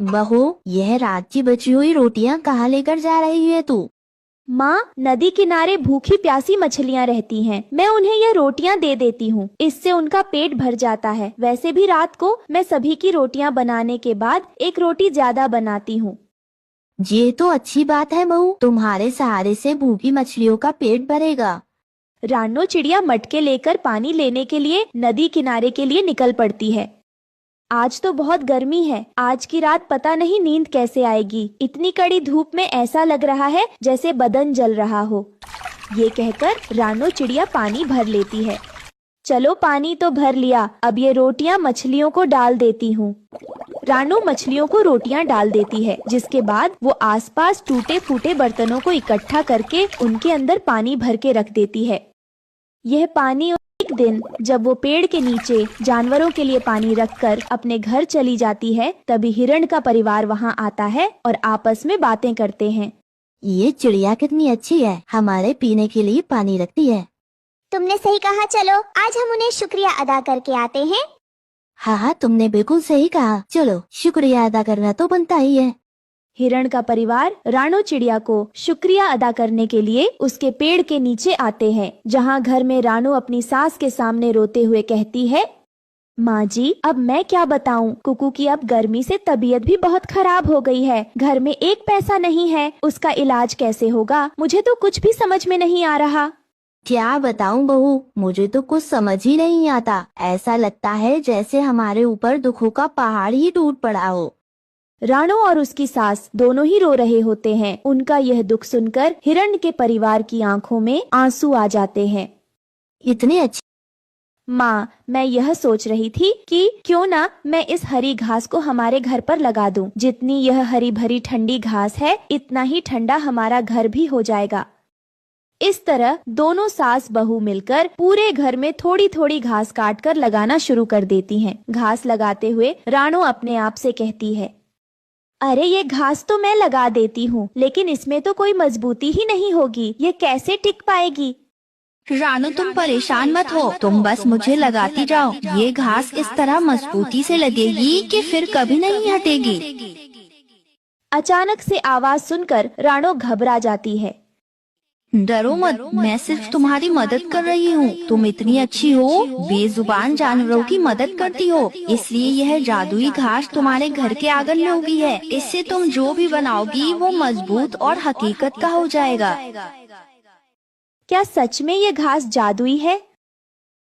बहू, यह रात की बची हुई रोटियां कहाँ लेकर जा रही है तू? माँ, नदी किनारे भूखी प्यासी मछलियाँ रहती हैं। मैं उन्हें यह रोटियाँ दे देती हूँ, इससे उनका पेट भर जाता है। वैसे भी रात को मैं सभी की रोटियाँ बनाने के बाद एक रोटी ज्यादा बनाती हूँ। ये तो अच्छी बात है बहू, तुम्हारे सहारे से भूखी मछलियों का पेट भरेगा। रानो चिड़िया मटके लेकर पानी लेने के लिए नदी किनारे के लिए निकल पड़ती है। आज तो बहुत गर्मी है। आज की रात पता नहीं नींद कैसे आएगी। इतनी कड़ी धूप में ऐसा लग रहा है जैसे बदन जल रहा हो। ये कहकर रानो चिड़िया पानी भर लेती है। चलो, पानी तो भर लिया, अब ये रोटियां मछलियों को डाल देती हूँ। रानो मछलियों को रोटियां डाल देती है, जिसके बाद वो आसपास टूटे फूटे बर्तनों को इकट्ठा करके उनके अंदर पानी भर के रख देती है। यह पानी एक दिन जब वो पेड़ के नीचे जानवरों के लिए पानी रखकर अपने घर चली जाती है, तभी हिरण का परिवार वहाँ आता है और आपस में बातें करते हैं। ये चिड़िया कितनी अच्छी है, हमारे पीने के लिए पानी रखती है। तुमने सही कहा, चलो आज हम उन्हें शुक्रिया अदा करके आते हैं। हाँ, तुमने बिल्कुल सही कहा, चलो शुक्रिया अदा करना तो बनता ही है। हिरण का परिवार रानो चिड़िया को शुक्रिया अदा करने के लिए उसके पेड़ के नीचे आते हैं, जहाँ घर में रानो अपनी सास के सामने रोते हुए कहती है, माँ जी, अब मैं क्या बताऊँ, कुकू की अब गर्मी से तबीयत भी बहुत खराब हो गई है। घर में एक पैसा नहीं है, उसका इलाज कैसे होगा? मुझे तो कुछ भी समझ में नहीं आ रहा। क्या बताऊं बहू, मुझे तो कुछ समझ ही नहीं आता। ऐसा लगता है जैसे हमारे ऊपर दुखों का पहाड़ ही टूट पड़ा हो। रानो और उसकी सास दोनों ही रो रहे होते हैं। उनका यह दुख सुनकर हिरण के परिवार की आंखों में आंसू आ जाते हैं। इतने अच्छे माँ, मैं यह सोच रही थी कि क्यों ना मैं इस हरी घास को हमारे घर पर लगा दूं। जितनी यह हरी भरी ठंडी घास है, इतना ही ठंडा हमारा घर भी हो जाएगा। इस तरह दोनों सास बहू मिलकर पूरे घर में थोड़ी थोड़ी घास काट कर लगाना शुरू कर देती हैं। घास लगाते हुए रानो अपने आप से कहती है, अरे ये घास तो मैं लगा देती हूँ, लेकिन इसमें तो कोई मजबूती ही नहीं होगी। ये कैसे टिक पाएगी? रानो, तुम परेशान मत हो, तुम बस मुझे लगाती जाओ। ये घास इस तरह मजबूती से लगेगी कि फिर कभी नहीं हटेगी। अचानक से आवाज सुनकर रानो घबरा जाती है। डरो मत, मैं सिर्फ तुम्हारी मदद कर रही हूँ। तुम इतनी अच्छी हो, बेजुबान जानवरों की मदद करती हो, इसलिए यह जादुई घास तुम्हारे घर के आंगन में उगी है। इससे तुम जो भी बनाओगी वो मजबूत और हकीकत का हो जाएगा। क्या सच में ये घास जादुई है?